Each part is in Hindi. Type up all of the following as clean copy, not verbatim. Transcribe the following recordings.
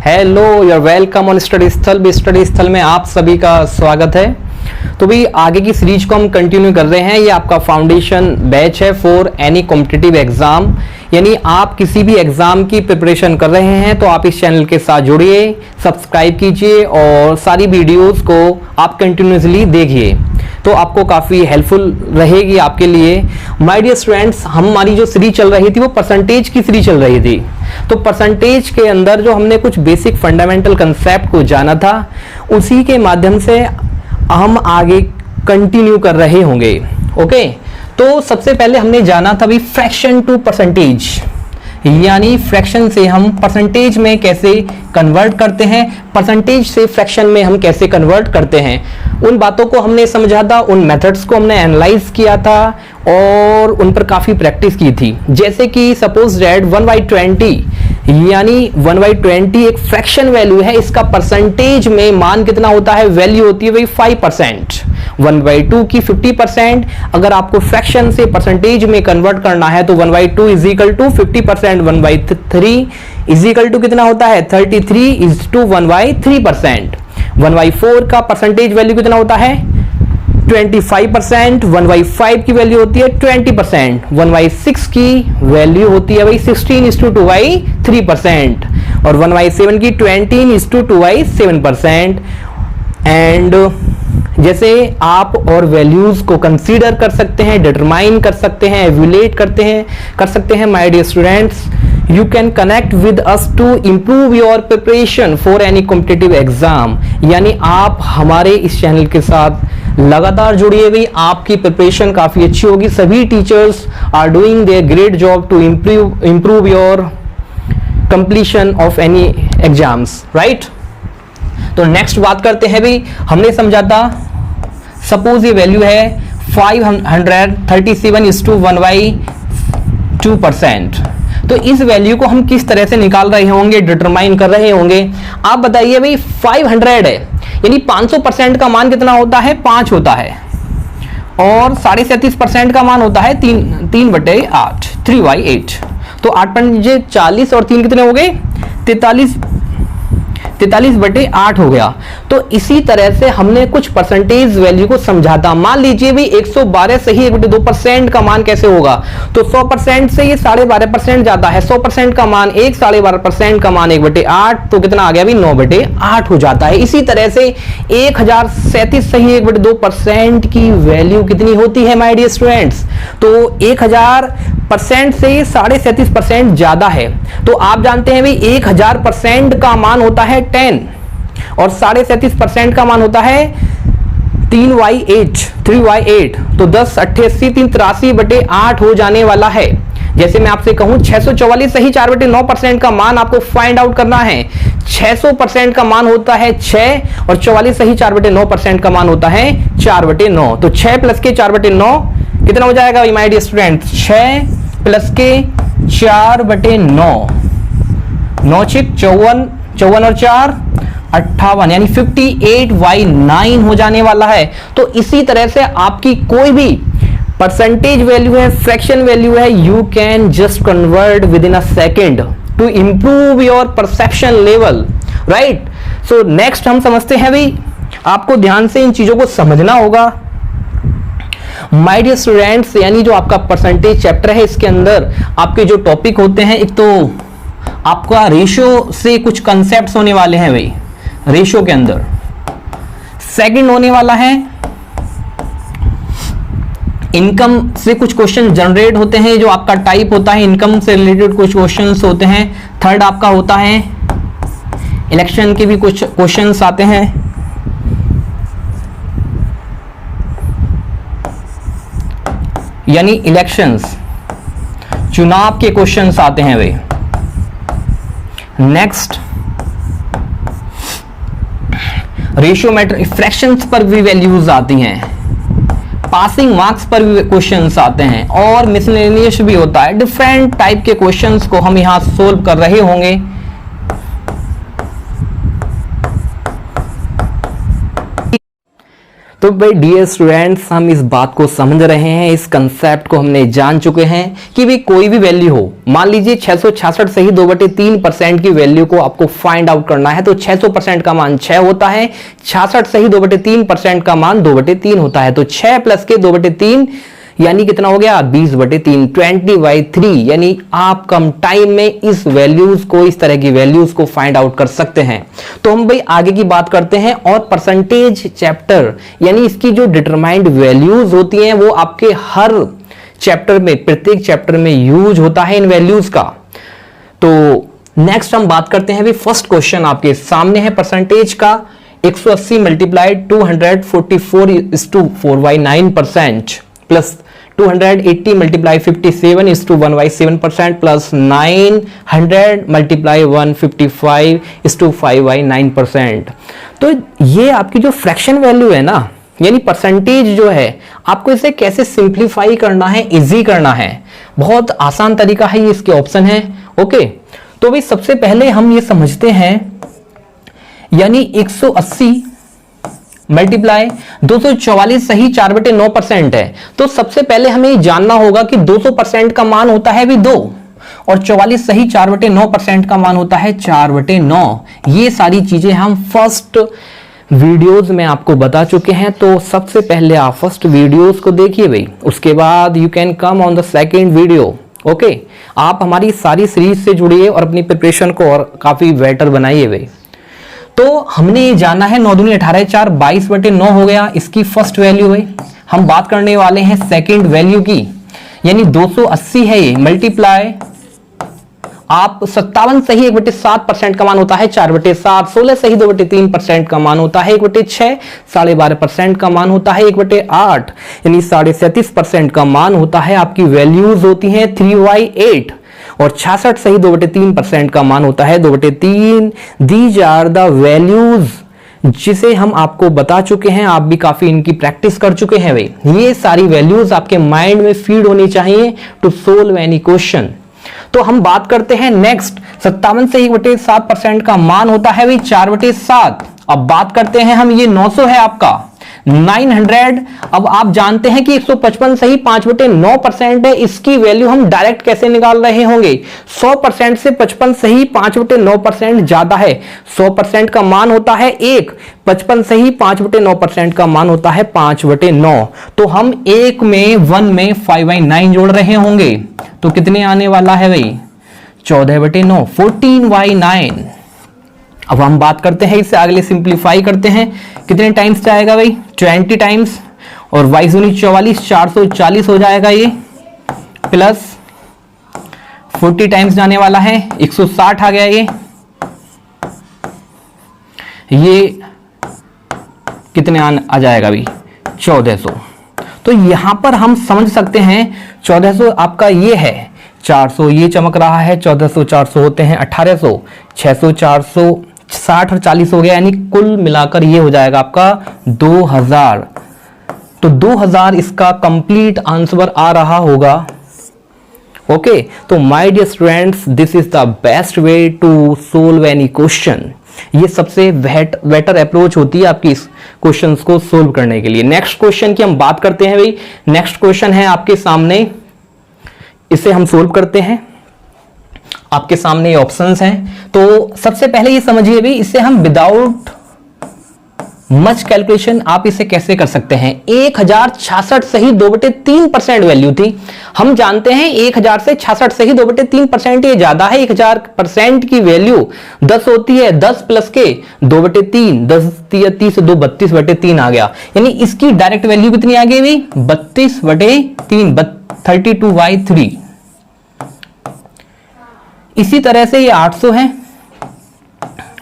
Hello, you're welcome on study Sthal. भी स्टडी स्थल में आप सभी का स्वागत है। तो भी आगे की सीरीज को हम कंटिन्यू कर रहे हैं। ये आपका फाउंडेशन बैच है फॉर एनी कॉम्पिटिटिव एग्जाम, यानी आप किसी भी एग्जाम की प्रिपरेशन कर रहे हैं तो आप इस चैनल के साथ जुड़िए, सब्सक्राइब कीजिए और सारी वीडियोस को आप कंटिन्यूसली देखिए, तो आपको काफ़ी हेल्पफुल रहेगी आपके लिए। माय डियर स्टूडेंट्स, हमारी जो सीरीज चल रही थी वो परसेंटेज की सीरीज चल रही थी। तो परसेंटेज के अंदर जो हमने कुछ बेसिक फंडामेंटल कंसेप्ट को जाना था, उसी के माध्यम से हम आगे कंटिन्यू कर रहे होंगे। ओके, तो सबसे पहले हमने जाना था भी फ्रैक्शन टू परसेंटेज, यानी फ्रैक्शन से हम परसेंटेज में कैसे कन्वर्ट करते हैं, परसेंटेज से फ्रैक्शन में हम कैसे कन्वर्ट करते हैं। उन बातों को हमने समझा था, उन मेथड्स को हमने एनालाइज किया था और उन पर काफ़ी प्रैक्टिस की थी। जैसे कि सपोज दैट 1/20 यानी 1/20 एक फ्रैक्शन वैल्यू है, इसका परसेंटेज में मान कितना होता है, वैल्यू होती है भाई 5%। 1/2 की 50%, अगर आपको फ्रैक्शन से परसेंटेज में कन्वर्ट करना है तो 1/2 is equal to 50%, 1/3 is equal to कितना होता है 33 इज टू 1/3%। 1/4 का परसेंटेज वैल्यू कितना होता है 25%, 1/5 की वैल्यू होती है 20%, 1/6 की वैल्यू होती है भाई 16 इज टू 2/3% और 1/7 की 20 इज टू 2/7%। एंड जैसे आप और वैल्यूज को कंसीडर कर सकते हैं, डिटरमाइन कर सकते हैं, एवेल्युएट कर सकते हैं। My dear students, you can connect with us to improve your preparation for any competitive exam, यानी आप हमारे इस चैनल के साथ लगातार जुड़िए भी, आपकी प्रिपरेशन काफी अच्छी होगी। सभी teachers are doing their great job to improve your completion of any exams, right? तो नेक्स्ट बात करते हैं भी, हमने समझा था सपोज ये वैल्यू है 537 इज टू 1/2%। तो इस वैल्यू को हम किस तरह से निकाल रहे होंगे, डिटरमाइन कर रहे होंगे। आप बताइए भाई 500 है, यानी 500% का मान कितना होता है 5 होता है, और 37.5% का मान होता है 3/8, 3/8। तो 8 पंजे 40 और 3 कितने हो गए 43/8 हो गया। तो इसी तरह से हमने कुछ परसेंटेज वैल्यू को समझा था। मान लीजिए भी 112 से ही 1/2% का मान कैसे होगा, तो 100% से ये 12.5% जाता है। 100% का मान 12.5% का मान 1/8, तो कितना आ गया भी 9/8 हो जाता है। इसी तरह से 1037 से ही 1/2% की वैल्यू कितनी होती है माय डियर स्टूडेंट्स, तो 1000% से 37.5% ज्यादा है। तो आप जानते हैं भाई 1000% का मान होता है 10 और 37.5% का मान होता है 3/8। तो 10 88 83/8 हो जाने वाला है। जैसे मैं आपसे कहूं 644 सही 4/9% का मान आपको फाइंड आउट करना है। 600% का मान होता है 6 और 44 सही 4/9% का मान होता है 4/9। तो 6 प्लस के 4/9 कितना हो जाएगा माय डियर स्टूडेंट, 6 प्लस के 4/9, 9 6 54, 54 और 4 58, यानी 58/9 हो जाने वाला है। तो इसी तरह से आपकी कोई भी परसेंटेज वैल्यू है, फ्रैक्शन वैल्यू है, you can just convert within a second to improve your perception level, right. So next हम समझते हैं भाई, आपको ध्यान से इन चीजों को समझना होगा माय डियर स्टूडेंट्स। यानी जो आपका परसेंटेज चैप्टर है, इसके अंदर आपके जो टॉपिक होते हैं, एक तो आपका रेशियो से कुछ कंसेप्ट्स होने वाले हैं भाई, रेशियो के अंदर। सेकंड होने वाला है इनकम से कुछ क्वेश्चन जनरेट होते हैं, जो आपका टाइप होता है इनकम से रिलेटेड कुछ क्वेश्चंस होते हैं। थर्ड आपका होता है इलेक्शन के भी कुछ क्वेश्चंस आते हैं। यानी इलेक्शंस, चुनाव के क्वेश्चंस आते हैं भाई। नेक्स्ट रेशियो मैटर, फ्रैक्शंस पर भी वैल्यूज आती हैं, पासिंग मार्क्स पर भी क्वेश्चंस आते हैं, और मिसलेनियस भी होता है। डिफरेंट टाइप के क्वेश्चंस को हम यहां सोल्व कर रहे होंगे। तो भाई डियर स्टूडेंट्स, हम इस बात को समझ रहे हैं, इस कंसेप्ट को हमने जान चुके हैं कि भाई कोई भी वैल्यू हो, मान लीजिए 666 से ही 2/3% की वैल्यू को आपको फाइंड आउट करना है, तो 600% का मान 6 होता है, 66 से ही 2/3% का मान 2/3 होता है, तो 6 प्लस के 2/3 यानी कितना हो गया 20/3, 20/3, यानी आप कम टाइम में इस वैल्यूज को, इस तरह की वैल्यूज को फाइंड आउट कर सकते हैं। तो हम भाई आगे की बात करते हैं, और परसेंटेज चैप्टर यानी इसकी जो डिटरमाइंड वैल्यूज होती हैं वो आपके हर चैप्टर में, प्रत्येक चैप्टर में यूज होता है इन वैल्यूज का। तो नेक्स्ट हम बात करते हैं, फर्स्ट क्वेश्चन आपके सामने है परसेंटेज का। 180 multiplied 244:4/9% plus 280 multiply 57:1/7% plus 900 multiply 155:5/9%। तो ये आपकी जो फ्रैक्शन वैल्यू है ना, यानी परसेंटेज जो है, आपको इसे कैसे सिंप्लीफाई करना है, इजी करना है, बहुत आसान तरीका है, ये इसके ऑप्शन है। ओके, तो भाई सबसे पहले हम ये समझते हैं, यानी 180 मल्टीप्लाई 244 सही 4/9% है, तो सबसे पहले हमें जानना होगा कि 200% का मान होता है भी 2, और 44 सही 4/9% का मान होता है 4/9। ये सारी चीजें हम फर्स्ट वीडियोस में आपको बता चुके हैं, तो सबसे पहले आप फर्स्ट वीडियोस को देखिए भाई, उसके बाद you can come on the second video. Okay, आप हमारी सारी सीरीज से जुड़िए और अपनी प्रिपरेशन को और काफी बेटर बनाइए भाई। तो हमने ये जाना है 9 दूनी 18 4 22/9 हो गया, इसकी फर्स्ट वैल्यू है। हम बात करने वाले हैं सेकंड वैल्यू की, यानी 280 है ये, मल्टीप्लाई आप 57 सही 1/7% का मान होता है 4/7, 16 सही 2/3% का मान होता है 1/6, 12.5% का मान होता है 1/8, यानी 37.5% का मान होता है। आपकी वैल्यूज होती हैं 3/8, और 66 सही 2/3% का मान होता है 2/3। दीज आर द वैल्यूज जिसे हम आपको बता चुके हैं, आप भी काफी इनकी प्रैक्टिस कर चुके हैं भाई। ये सारी वैल्यूज आपके माइंड में फीड होनी चाहिए टू सोल्व एनी क्वेश्चन। तो हम बात करते हैं नेक्स्ट, 57 से 1/7% का मान होता है भाई 4/7। अब बात करते हैं हम, ये 900 है आपका 900। अब आप जानते हैं कि 155 सही 5/9% है, इसकी वैल्यू हम डायरेक्ट कैसे निकाल रहे होंगे, 100% से 55 सही 5/9% ज्यादा है। 100% का मान होता है 1, 55 सही 5/9% का मान होता है 5/9। तो हम 1 में 1 में 5/9 जोड़ रहे होंगे, तो कितने आने वाला है भाई 14/9, 14/9। अब हम बात करते हैं, इससे अगले सिंप्लीफाई करते हैं, कितने टाइम्स जाएगा भाई 20 टाइम्स, और 22 दूनी 44, 440 हो जाएगा ये, प्लस 40 टाइम्स जाने वाला है 160 आ गया ये कितने आ जाएगा भाई 1400। तो यहां पर हम समझ सकते हैं 1400 आपका ये है, 400 ये चमक रहा है, 1400 400 होते हैं 1800, 600 400 60 और 40 हो गया, यानी कुल मिलाकर ये हो जाएगा आपका 2000। तो 2000 इसका कंप्लीट आंसर आ रहा होगा। ओके, तो my dear students, this is the best way to solve any question. ये सबसे बेटर अप्रोच होती है आपकी इस क्वेश्चंस को सोल्व करने के लिए। नेक्स्ट क्वेश्चन की हम बात करते हैं भाई। नेक्स्ट क्वेश्चन है आपके सामने, इसे हम सोल्व करते हैं। आपके सामने ऑप्शंस हैं, तो सबसे पहले ये समझिए भी, इसे हम विदाउट मच कैलकुलेशन आप इसे कैसे कर सकते हैं। 1066 से ही 2/3% वैल्यू थी। हम जानते हैं 1000 से 66 से ही 2/3% ये ज्यादा है। 1000% की वैल्यू 10 होती है, 10 प्लस के 2/3, 10 30 से 2 32/3 आ गया, यानी इसकी डायरेक्ट वैल्यू कितनी आ गई भाई 32/3, 32/3। इसी तरह से ये 800 है,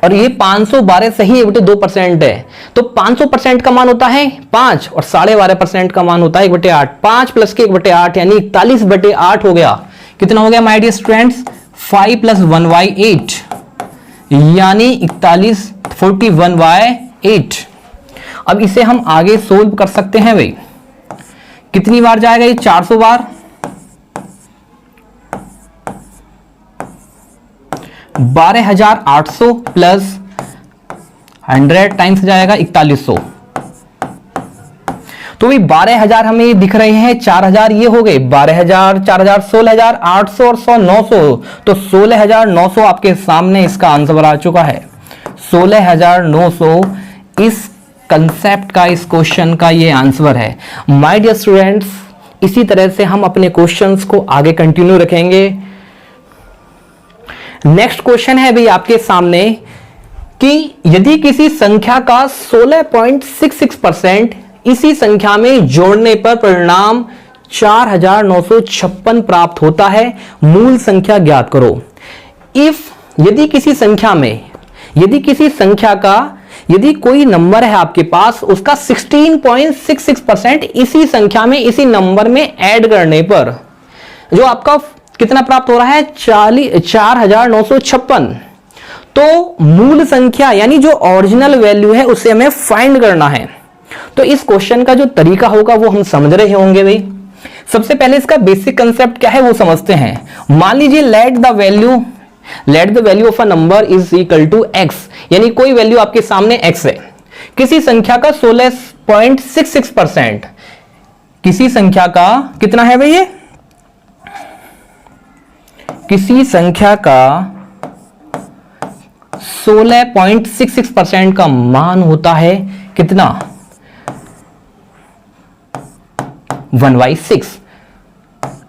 और ये 512 सही 1/2% है, तो 500% का मान होता है 5, और 12.5% का मान होता है 1/8। 5 प्लस के 1/8 यानी 41/8 हो गया। कितना हो गया माय डियर स्टूडेंट्स 5 + 1/8, यानी 41, 41/8। अब इसे हम आगे सोल्व कर सकते हैं भाई। कितनी बार जाएगा ये 400 बार, 12,800 प्लस 100 टाइम्स जाएगा 4100, तो भी 12,000 हमें ये दिख रहे हैं, 4,000 ये हो गए, 12,000, 4,000, 16,800 और 100, 900, तो 16,900 आपके सामने इसका आंसर आ चुका है। 16,900 इस कंसेप्ट का, इस क्वेश्चन का ये आंसर है। माय डियर स्टूडेंट्स, इसी तरह से हम अपने क्वेश्चंस को आगे कंटिन्यू रखेंगे। नेक्स्ट क्वेश्चन है भाई आपके सामने कि यदि किसी संख्या का 16.66% इसी संख्या में जोड़ने पर परिणाम 4,956 प्राप्त होता है, मूल संख्या ज्ञात करो। यदि किसी संख्या का, यदि कोई नंबर है आपके पास, उसका 16.66% इसी संख्या में, इसी नंबर में ऐड करने पर जो आपका कितना प्राप्त हो रहा है, 4,956, तो मूल संख्या यानी जो ओरिजिनल वैल्यू है उसे हमें फाइंड करना है। तो इस क्वेश्चन का जो तरीका होगा वो हम समझ रहे होंगे भाई। सबसे पहले इसका बेसिक कंसेप्ट क्या है वो समझते हैं। मान लीजिए let the value of a number is equal to x, यानी कोई वैल्यू आपके सामने x है। किसी संख्या का 16.66%, किसी संख्या का कितना है भाई, ये किसी संख्या का 16.66% का मान होता है कितना, 1/6।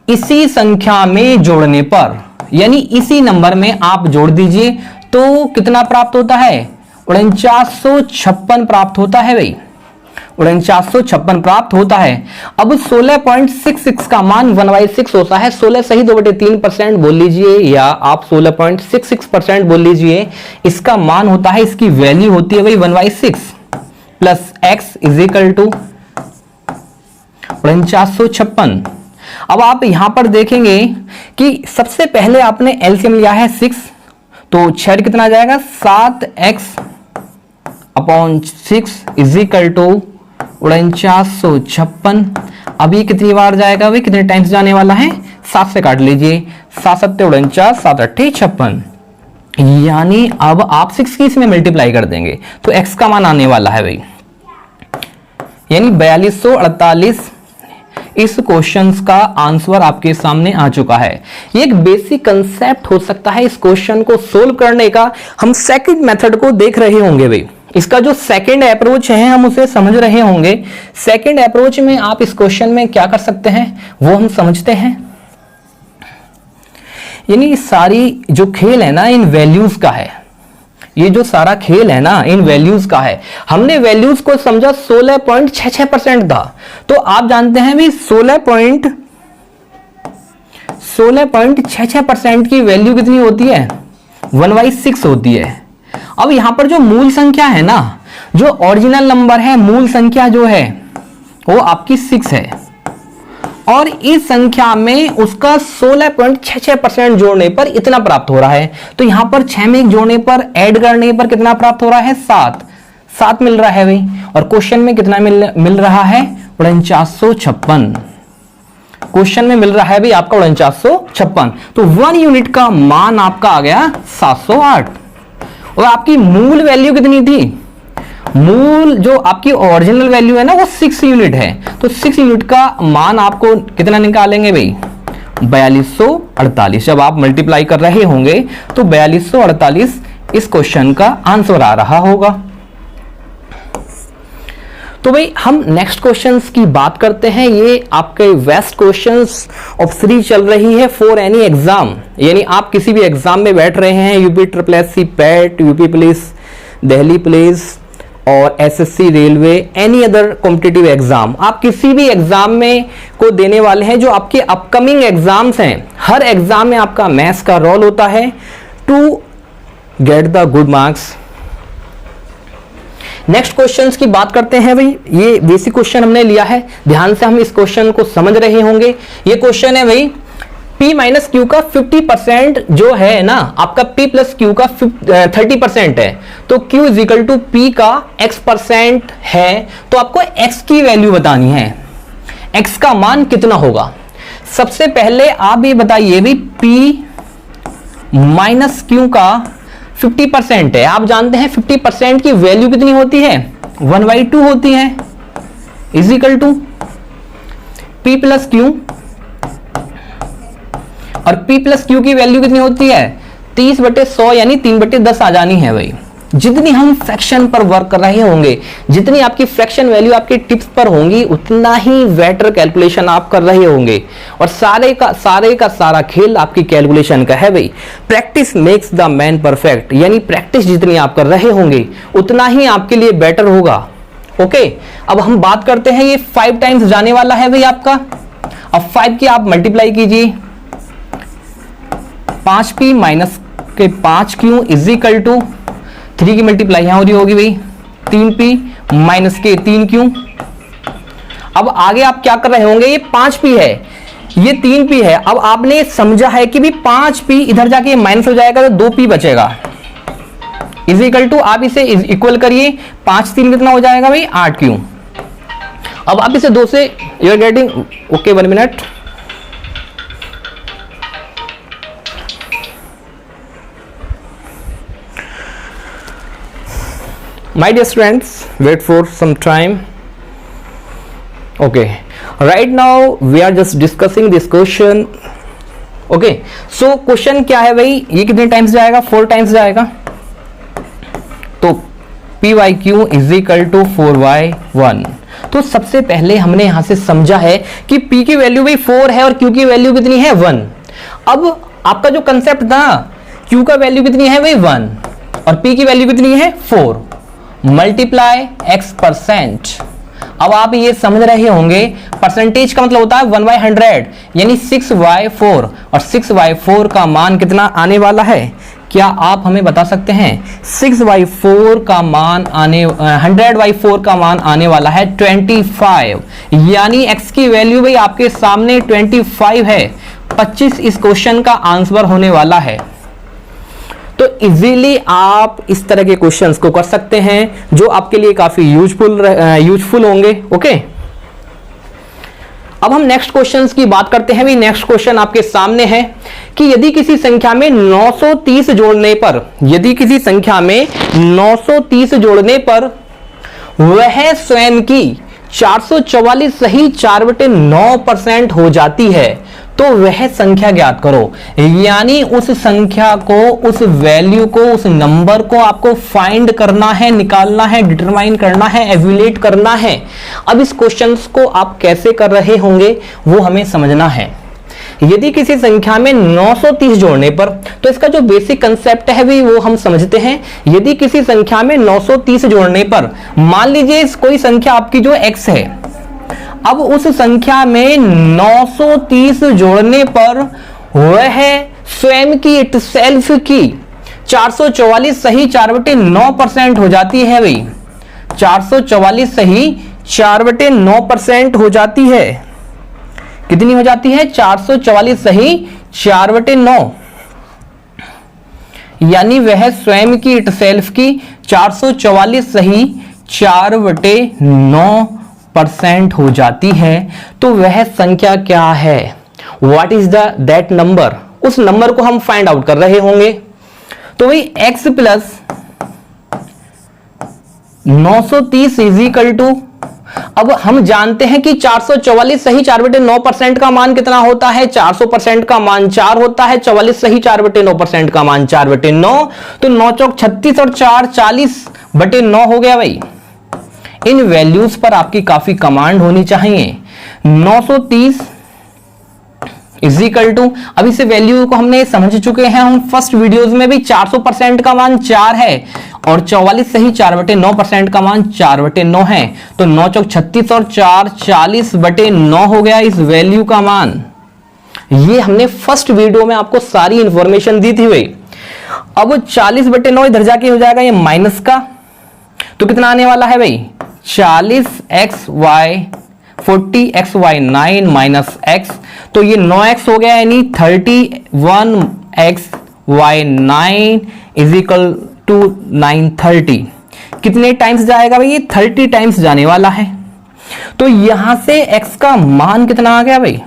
इसी संख्या में जोड़ने पर, यानी इसी नंबर में आप जोड़ दीजिए तो कितना प्राप्त होता है, 4956 प्राप्त होता है भाई, 4956 प्राप्त होता है। अब 16.66 का मान 1/6 होता है, 16 सही 2/3% बोल लीजिए, या आप 16.66% बोल लीजिए। इसका मान होता है, इसकी वैल्यू होती है भाई 1/6 plus x is equal to 4956। अब आप यहां पर देखेंगे कि सबसे पहले आपने एलसीएम लिया है 6, तो 6 कितना आ जाएगा, 7x/6 इज इक्वल टू 4956। अभी कितनी बार जाएगा भाई, कितने टाइम्स जाने वाला है, 7 से काट लीजिए, 7 7 49, 7 8 56, यानी अब आप 6 की इसमें मल्टीप्लाई कर देंगे तो x का मान आने वाला है भाई, यानी 4248। इस क्वेश्चन का आंसर आपके सामने आ चुका है। ये एक बेसिक कंसेप्ट हो सकता है इस क्वेश्चन को सोल्व करने का। हम सेकंड मेथड को देख रहे होंगे भाई, इसका जो सेकंड अप्रोच है हम उसे समझ रहे होंगे। सेकंड अप्रोच में आप इस क्वेश्चन में क्या कर सकते हैं वो हम समझते हैं। यानी सारी जो खेल है ना इन वैल्यूज का है, ये जो सारा खेल है ना इन वैल्यूज का है। हमने वैल्यूज को समझा 16.66% था, तो आप जानते हैं भी 16.66% की वैल्यू कितनी होती है, 1/6 होती है। अब यहां पर जो मूल संख्या है ना, जो ओरिजिनल नंबर है, मूल संख्या जो है वो आपकी 6 है, और इस संख्या में उसका 16.66% जोड़ने पर इतना प्राप्त हो रहा है। तो यहां पर 6 में जोड़ने पर, ऐड करने पर कितना प्राप्त हो रहा है, 7 मिल रहा है भाई। और क्वेश्चन में कितना मिल रहा है, 4956। क्वेश्चन में मिल रहा है भाई आपका 4956। तो 1 यूनिट का मान आपका आ गया 708। और आपकी मूल वैल्यू कितनी थी, मूल जो आपकी ओरिजिनल वैल्यू है ना वो 6 यूनिट है, तो 6 यूनिट का मान आपको कितना निकालेंगे भाई, 4248। जब आप मल्टीप्लाई कर रहे होंगे तो 4248 इस क्वेश्चन का आंसर आ रहा होगा। तो भाई हम नेक्स्ट क्वेश्चंस की बात करते हैं। ये आपके वेस्ट क्वेश्चंस ऑफ सीरीज चल रही है फॉर एनी एग्जाम, यानी आप किसी भी एग्जाम में बैठ रहे हैं, UP SSC PET, UP police, Delhi police और SSC, railway, any other competitive exam, आप किसी भी एग्जाम में को देने वाले हैं जो आपके अपकमिंग एग्जाम्स हैं। हर एग्जाम में आपका मैथ्स का रोल होता है to get the good marks. Next questions की बात करते हैं भाई। ये बेसिक क्वेश्चन हमने लिया है, ध्यान से हम इस क्वेश्चन को समझ रहे होंगे। ये क्वेश्चन है भाई P माइनस क्यू का 50% जो है ना आपका P प्लस क्यू का 30% है, तो Q is equal to P का X% है, तो आपको X की वैल्यू बतानी है। X का मान कितना होगा, सबसे पहले आप ये बताइए भाई P माइनस क्यू का 50% है। आप जानते हैं 50% की वैल्यू कितनी होती है, 1/2 होती है। Is equal to P plus Q, और P प्लस क्यू की वैल्यू कितनी होती है 30/100 यानी 3/10 आ जानी है भाई। जितनी हम फ्रैक्शन पर वर्क कर रहे होंगे, जितनी आपकी फ्रैक्शन वैल्यू आपके टिप्स पर होंगी, उतना ही बेटर कैलकुलेशन आप कर रहे होंगे, और सारे का सारा खेल आपकी कैलकुलेशन का है भाई। Practice makes the man perfect, यानी प्रैक्टिस जितनी आप कर रहे होंगे उतना ही आपके लिए बेटर होगा। ओके, अब हम बात करते हैं, ये 5 टाइम्स जाने वाला है भाई आपका। अब 5 की आप मल्टीप्लाई कीजिए, 5P माइनस के 5Q इज इक्वल टू 3 की मल्टीप्लाई यहां हो रही होगी भाई 3P माइनस के 3Q। अब आगे आप क्या कर रहे होंगे, ये 5P है, ये 3P है। अब आपने समझा है कि भी 5P इधर जाके माइनस हो जाएगा तो 2P बचेगा, इज इक्वल टू, आप इसे इक्वल करिए, 5 3 कितना हो जाएगा भाई 8Q। अब आप इसे 2 से you are getting, okay 1 minute, my dear students, wait for some time. Okay, right now we are just discussing this question. Okay, so question क्या है भाई, ये कितने टाइम्स जाएगा 4 टाइम्स जाएगा, तो PYQ is equal to 4Y1। तो सबसे पहले हमने यहां से समझा है कि P की वैल्यू भाई 4 है और Q की वैल्यू कितनी है 1। अब आपका जो कंसेप्ट था, Q का वैल्यू कितनी है भाई 1 और P की वैल्यू कितनी है 4, मल्टीप्लाई X%। अब आप ये समझ रहे होंगे, परसेंटेज का मतलब होता है 1/100, यानी 6/4, और 6/4 का मान कितना आने वाला है, क्या आप हमें बता सकते हैं? 6/4 का मान आने 100/4 का मान आने वाला है 25, यानी x की वैल्यू भाई आपके सामने 25 है। 25 इस क्वेश्चन का आंसर होने वाला है। तो इजीली आप इस तरह के क्वेश्चंस को कर सकते हैं जो आपके लिए काफी यूजफुल होंगे। ओके, अब हम नेक्स्ट क्वेश्चंस की बात करते हैं। नेक्स्ट क्वेश्चन आपके सामने है कि यदि किसी संख्या में 930 जोड़ने पर, यदि किसी संख्या में 930 जोड़ने पर वह स्वयं की 444 सही 4/9% हो जाती है, तो वह संख्या ज्ञात करो। यानी उस संख्या को, उस वैल्यू को, उस नंबर को आपको फाइंड करना है, निकालना है, डिटरमाइन करना है, एवेल्यूएट करना है। अब इस क्वेश्चन को आप कैसे कर रहे होंगे वो हमें समझना है। यदि किसी संख्या में 930 जोड़ने पर, तो इसका जो बेसिक कंसेप्ट है भी वो हम समझते हैं। यदि किसी संख्या में 930 जोड़ने पर, मान लीजिए कोई संख्या आपकी जो x है, अब उस संख्या में 930 जोड़ने पर वह स्वयं की इटसेल्फ की 444 सही 4/9% हो जाती है भाई। 444 सही 4/9% हो जाती है। कितनी हो जाती है? 444 सही 4/9, यानी वह स्वयं की इटसेल्फ की 444 सही 4/9% हो जाती है। तो वह संख्या क्या है? What is that number? उस नंबर को हम फाइंड आउट कर रहे होंगे। तो भाई x plus 930 is equal to, अब हम जानते हैं कि 444 सही 4/9% का मान कितना होता है? 400% का मान 4 होता है। 44 सही 4/9% का मान 4/9, तो 9 चौक 36 और 4 40/9 हो गया भाई। इन वैल्यूज पर आपकी काफी कमांड होनी चाहिए। 930 इज इक्वल टू, अब इस वैल्यू को हमने समझ चुके हैं हम फर्स्ट वीडियोज में भी। 400% का मान 4 है और 44 सही 4/9% का मान 4/9 है। तो 9 चौक 36 और 4 40/9 हो गया इस वैल्यू का मान। ये हमने फर्स्ट वीडियो में आपको सारी इंफॉर्मेशन दी थी भाई। अब 40/9 इधर जाके हो जाएगा ये माइनस का, तो कितना आने वाला है भाई? 40xy 40xy9 माइनस x, तो ये 9x हो गया, यानी 31xy9 इज इक्वल टू 930। कितने टाइम्स जाएगा भाई? ये 30 टाइम्स जाने वाला है। तो यहां से x का मान कितना आ गया भाई?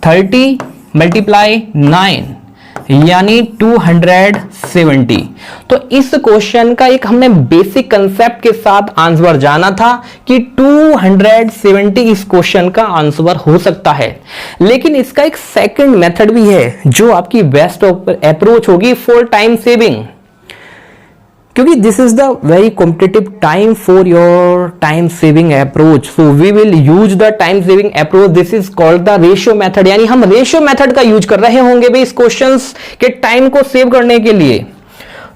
30 मल्टीप्लाई 9, यानी 260 170। तो इस क्वेश्चन का एक हमने बेसिक कंसेप्ट के साथ आंसर जाना था कि 270 इस क्वेश्चन का आंसर हो सकता है। लेकिन इसका एक सेकंड मेथड भी है जो आपकी बेस्ट अप्रोच होगी फॉर टाइम सेविंग, क्योंकि this is the very competitive time for your time saving approach, so we will use the time saving approach. This is called the ratio method, यानी हम रेशियो मेथड का यूज कर रहे होंगे भाई इस क्वेश्चंस के टाइम को सेव करने के लिए।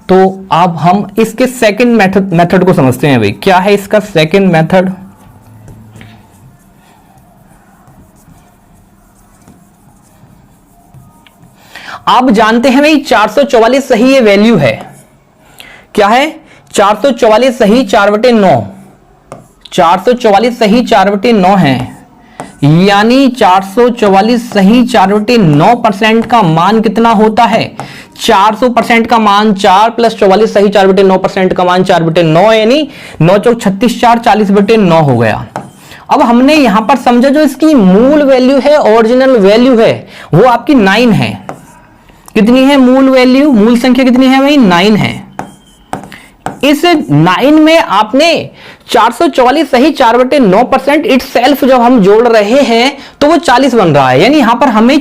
तो अब हम इसके सेकंड मेथड को समझते हैं भाई, क्या है इसका सेकंड मेथड। आप जानते हैं भाई 444 सही ये वैल्यू है, क्या है 444 सही 4/9, 444 सही 4/9 है, यानी 444 सही 4/9% का मान कितना होता है 400% का मान 4 प्लस 44 सही 4/9% का मान 4/9, यानी 9 चौक 36 4 40/9 हो गया। अब हमने यहां पर समझा जो इसकी मूल वैल्यू है, ओरिजिनल वैल्यू है, वो आपकी 9 है। कितनी है मूल वैल्यू, मूल संख्या कितनी है भाई 9 है। इस 9 में आपने 444 सही 4/9% इट सेल्फ जब हम जोड़ रहे हैं तो वो 40 बन रहा है, यानी यहां पर हमें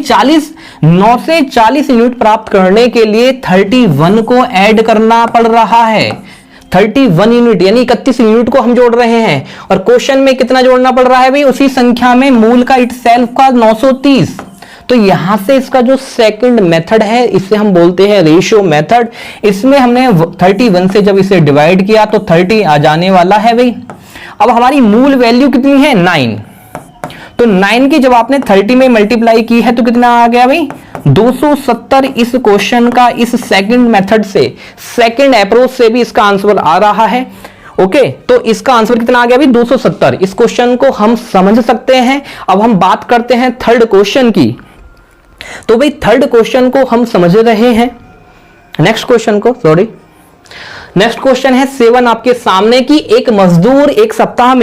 9 से 40 यूनिट प्राप्त करने के लिए 31 को ऐड करना पड़ रहा है। 31 यूनिट यानी 31 यूनिट को हम जोड़ रहे हैं, और क्वेश्चन में कितना जोड़ना पड़ रहा है भाई, उसी संख्या में मूल का इट सेल्फ का 930। तो यहां से इसका जो सेकंड मेथड है इसे हम बोलते हैं रेशियो मेथड। इसमें हमने 31 से जब इसे डिवाइड किया तो 30 आ जाने वाला है भाई। अब हमारी मूल वैल्यू कितनी है 9, तो 9 की जब आपने 30 में मल्टीप्लाई की है तो कितना आ गया भाई 270। इस क्वेश्चन का इस सेकंड मेथड से, सेकंड अप्रोच से भी इसका आंसर आ रहा है। ओके, तो इसका आंसर कितना आ गया भाई 270। इस क्वेश्चन को हम समझ सकते हैं। अब हम बात करते हैं थर्ड क्वेश्चन की। तो भाई थर्ड क्वेश्चन को हम समझ रहे हैं, नेक्स्ट क्वेश्चन को, सॉरी नेक्स्ट क्वेश्चन है 7 आपके सामने की एक मजदूर एक सप्ताह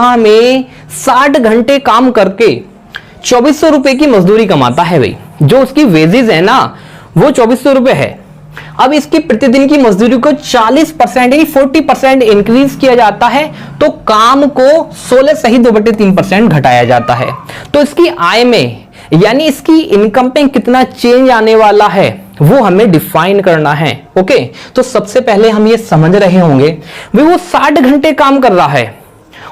में 60 घंटे काम करके 2400 रुपए की मजदूरी कमाता है भाई। जो उसकी वेजेस है ना वो 2400 रुपए है। अब इसकी प्रतिदिन की मजदूरी को 40% यानी 40% इंक्रीज किया जाता है, तो काम को 16 सही 2/3% घटाया जाता है। तो इसकी आय में यानी इसकी इनकम पे कितना चेंज आने वाला है वो हमें डिफाइन करना है। ओके, तो सबसे पहले हम ये समझ रहे होंगे भाई वो 60 घंटे काम कर रहा है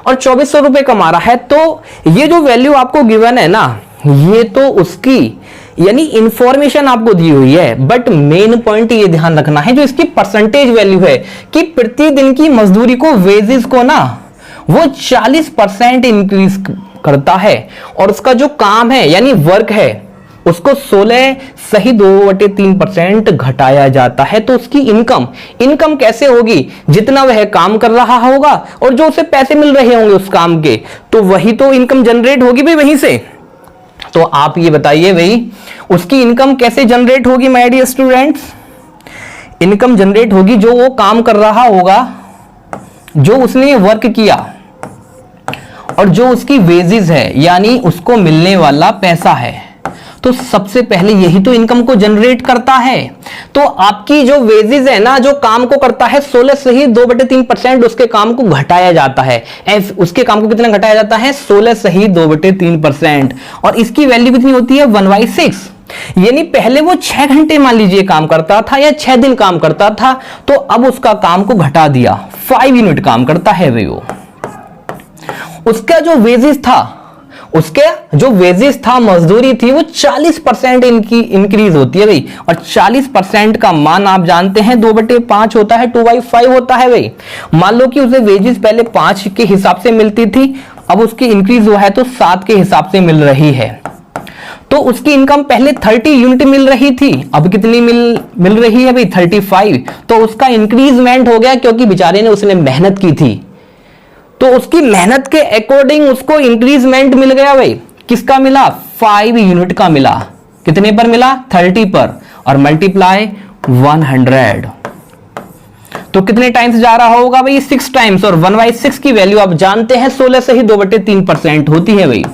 और 2400 रुपए कमा रहा है, तो ये जो वैल्यू आपको गिवन है ना ये तो उसकी यानी इंफॉर्मेशन आपको दी हुई है, बट मेन पॉइंट ये ध्यान रखना है जो इसकी परसेंटेज वैल्यू है कि प्रतिदिन की मजदूरी को, वेजेस को ना वो 40% इंक्रीज करता है, और उसका जो काम है यानी वर्क है उसको 16 सही 2/3% घटाया जाता है। तो उसकी इनकम कैसे होगी, जितना वह काम कर रहा होगा और जो उसे पैसे मिल रहे होंगे उस काम के, तो वही तो इनकम जनरेट होगी भाई वहीं से। तो आप ये बताइए भाई उसकी इनकम कैसे जनरेट होगी my dear students. Income generate होगी जो वो काम कर रहा होगा, जो उसने वर्क किया, और जो उसकी वेजेस है यानी उसको मिलने वाला पैसा है। तो सबसे पहले यही तो इनकम को जनरेट करता है। तो आपकी जो वेजेस है ना, जो काम को करता है 16 से ही 2/3% उसके काम को घटाया जाता है। उसके काम को कितना घटाया जाता है 16 से ही 2/3%, और इसकी वैल्यू कितनी होती है 1/6। यानी पहले वो 6 घंटे मान लीजिए काम करता था या 6 दिन काम करता था, तो अब उसका काम को घटा दिया, 5 यूनिट काम करता है भाई वो। उसका जो वेजेस था, मजदूरी थी, वो 40% इनकी इंक्रीज होती है भाई। और 40% का मान आप जानते हैं 2/5 होता है, 2/5 होता है भाई। मान लो कि उसे वेजेस पहले 5 के हिसाब से मिलती थी, अब उसकी इंक्रीज हुआ है तो 7 के हिसाब से मिल रही है। तो उसकी इनकम पहले 30 यूनिट मिल रही थी, अब कितनी मिल रही है भाई 35। तो उसका इंक्रीजमेंट हो गया क्योंकि बेचारे ने उसने मेहनत की थी, तो उसकी मेहनत के अकॉर्डिंग उसको इंक्रीजमेंट मिल गया भाई। किसका मिला 5 यूनिट का मिला। कितने पर मिला 30 पर, और मल्टीप्लाई 100, तो कितने टाइम्स जा रहा होगा भाई 6 टाइम्स। और 1/6 की वैल्यू आप जानते हैं 16 से ही 2/3% होती है भाई।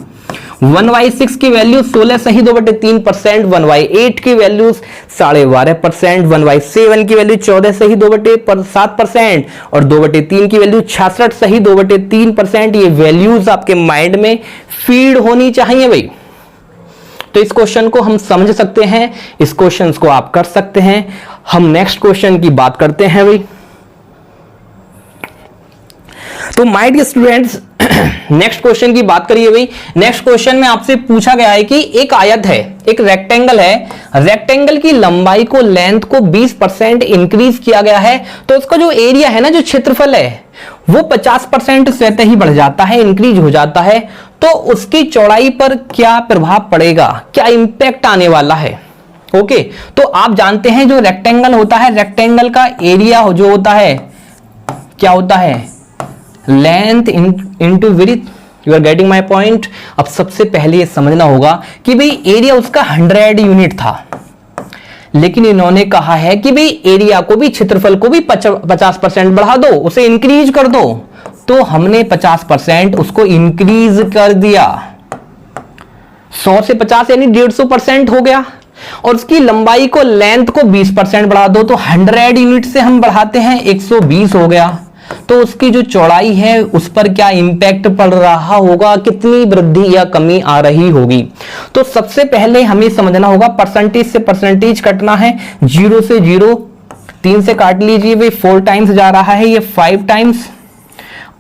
1/6 की वैल्यू 16 सही 2/3%, 1/8 की वैल्यू 12.5%, 1/7 की वैल्यू 14 सही 2/7% और 2/3 की वैल्यू 66 सही 2/3%। ये वैल्यूज आपके माइंड में फीड होनी चाहिए भाई। तो इस क्वेश्चन को हम समझ सकते हैं, इस क्वेश्चन को आप कर सकते हैं। हम नेक्स्ट क्वेश्चन की बात करते हैं भाई। तो my dear students, next question की बात करिए भाई। नेक्स्ट क्वेश्चन में आपसे पूछा गया है कि एक आयत है, एक रेक्टेंगल है, रेक्टेंगल की लंबाई को, लेंथ को 20% इंक्रीज किया गया है, तो उसका जो एरिया है ना, जो क्षेत्रफल है, वो 50% स्वतः ही बढ़ जाता है, इंक्रीज हो जाता है। तो उसकी चौड़ाई पर क्या प्रभाव पड़ेगा, क्या इंपैक्ट आने वाला है? ओके, तो आप जानते हैं जो रेक्टेंगल होता है, रेक्टेंगल का एरिया जो होता है क्या होता है? Length into width. You are getting my point. अब सबसे पहले ये समझना होगा कि भाई एरिया उसका 100 यूनिट था, लेकिन इन्होंने कहा है कि भाई एरिया को भी, क्षेत्रफल को भी 50% बढ़ा दो, उसे इंक्रीज कर दो। तो हमने 50% उसको इंक्रीज कर दिया, 100 से 50 यानी 150% हो गया। और उसकी लंबाई को, लेंथ को 20% बढ़ा दो, तो 100 यूनिट से हम बढ़ाते हैं 120 हो गया। तो उसकी जो चौड़ाई है उस पर क्या इंपैक्ट पड़ रहा होगा, कितनी वृद्धि या कमी आ रही होगी? तो सबसे पहले हमें समझना होगा, परसेंटेज से परसेंटेज कटना है, 0 से 0, 3 से काट लीजिए भाई, 4 टाइम्स जा रहा है, ये 5 टाइम्स।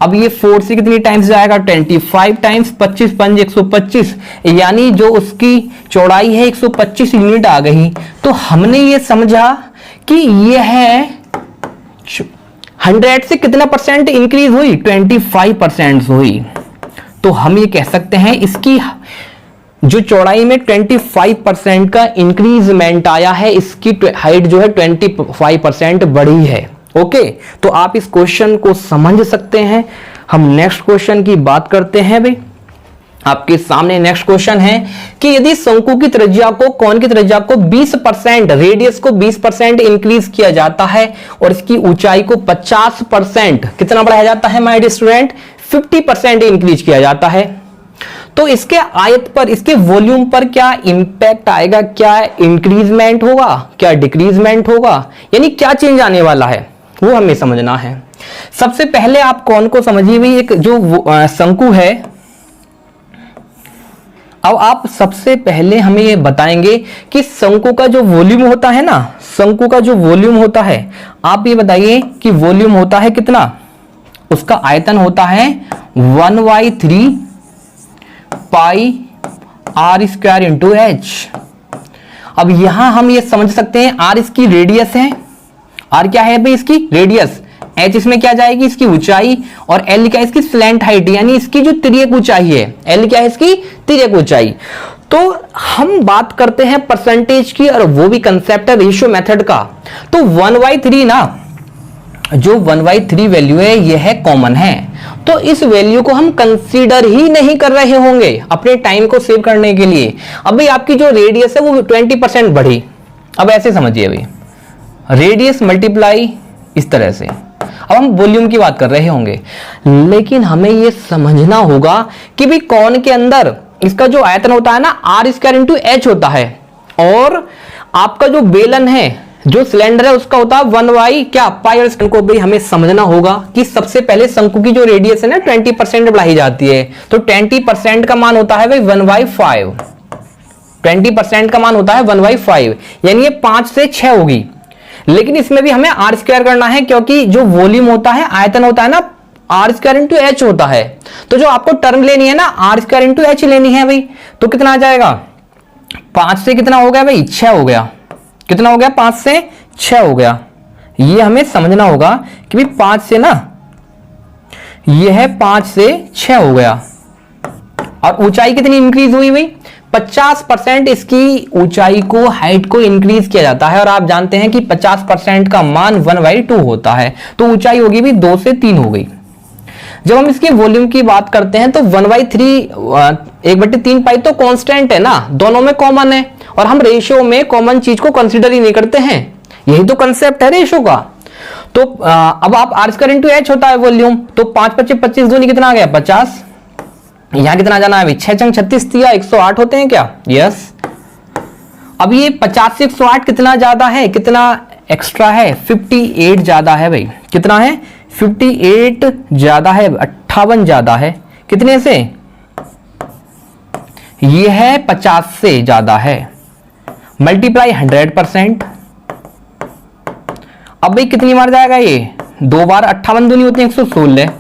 अब ये 4 से कितनी टाइम्स जाएगा? 25 टाइम्स, 25 पंज 125, यानी जो उसकी चौड़ाई है 125 यूनिट आ गई। तो हमने ये समझा कि यह है 100 से कितना परसेंट इंक्रीज हुई? 25% हुई। तो हम ये कह सकते हैं इसकी जो चौड़ाई में 25% का इंक्रीजमेंट आया है, इसकी हाइट जो है 25% बढ़ी है। ओके, तो आप इस क्वेश्चन को समझ सकते हैं। हम नेक्स्ट क्वेश्चन की बात करते हैं भाई। आपके सामने नेक्स्ट क्वेश्चन है कि यदि शंकु की त्रिज्या को, कोण की त्रिज्या को 20%, रेडियस को 20% इंक्रीज किया जाता है और इसकी ऊंचाई को 50%, कितना बढ़ाया जाता है माय डियर स्टूडेंट? 50% इंक्रीज किया जाता है, तो इसके आयत पर, इसके वॉल्यूम पर क्या इंपैक्ट आएगा? क्या इंक्रीजमेंट होगा, क्या डिक्रीजमेंट होगा, यानी क्या चेंज आने वाला है, वो हमें समझना है। सबसे पहले आप कोण को समझिए भाई। एक जो शंकु है, अब आप सबसे पहले हमें ये बताएंगे कि शंकु का जो वॉल्यूम होता है ना, शंकु का जो वॉल्यूम होता है, आप ये बताइए कि वॉल्यूम होता है कितना? उसका आयतन होता है 1/3 पाई आर स्क्वायर इंटू एच। अब यहां हम ये समझ सकते हैं, आर इसकी रेडियस है, आर क्या है भाई? इसकी रेडियस। एच इसमें क्या जाएगी? इसकी ऊंचाई। और एल क्या है? इसकी स्लैंट हाइट, यानी इसकी जो तिर्यक ऊंचाई है। एल क्या है? इसकी तिर्यक ऊंचाई। तो हम बात करते हैं परसेंटेज की, और वो भी कंसेप्ट है रेशियो मेथड का। तो 1/3 ना, जो 1/3 वैल्यू है यह है कॉमन है, तो इस वैल्यू को हम कंसीडर ही नहीं कर रहे होंगे अपने टाइम को सेव करने के लिए। अब भाई आपकी जो रेडियस है वो 20% बढ़ी। अब ऐसे समझिए भाई, रेडियस मल्टीप्लाई इस तरह से। अब हम वॉल्यूम की बात कर रहे होंगे, लेकिन हमें यह समझना होगा कि भाई कोण के अंदर इसका जो आयतन होता है ना, आर स्क्वायर इंटू एच होता है, और आपका जो बेलन है, जो सिलेंडर है, उसका होता है 1 क्या पाई। और को भी हमें समझना होगा कि सबसे पहले शंकु की जो रेडियस है ना 20% बढ़ाई जाती है, तो 20% का मान होता है भाई 1/5। 20% का मान होता है 1/5, यानी ये 5 से 6 होगी। लेकिन इसमें भी हमें आर स्क्वायर करना है, क्योंकि जो वॉल्यूम होता है, आयतन होता है ना, आर स्क्वायर इंटू एच होता है। तो जो आपको टर्म लेनी है ना, आर स्क्वायर इंटू एच लेनी है भाई, तो कितना आ जाएगा? 5 से कितना हो गया भाई? 6 हो गया। कितना हो गया? 5 से 6 हो गया। ये हमें समझना होगा कि भाई 5 से ना, यह है 5 से 6 हो गया। और ऊंचाई कितनी इंक्रीज हुई भाई? 50% इसकी ऊंचाई को, हाइट को इंक्रीज किया जाता है। और आप जानते हैं कि 50% का मान 1/2 होता है, तो ऊंचाई होगी भी 2 से 3 हो गई। जब हम इसके वॉल्यूम की बात करते हैं तो 1/3 1/3 पाई तो कांस्टेंट है ना, दोनों में कॉमन है, और हम रेशियो में कॉमन चीज को कंसीडर ही नहीं करते हैं। यही तो कंसेप्ट है रेशियो का। तो अब आप आर स्क्वायर इंटू एच होता है वॉल्यूम, तो 5 × 25 = 25 दूनी कितना आ गया? 50। यहां कितना आ जाना है भाई, 6 चंग 36 दिया, 108 होते हैं क्या? यस। अब ये 50 से 108 कितना ज्यादा है, कितना एक्स्ट्रा है? 58 ज्यादा है भाई। कितना है? 58 ज्यादा है, 58 ज्यादा है। कितने से? ये है 50 से ज्यादा है। मल्टीप्लाई 100%। अब भाई कितनी बार जाएगा ये? 2 बार। 58 दूनी होती है 116।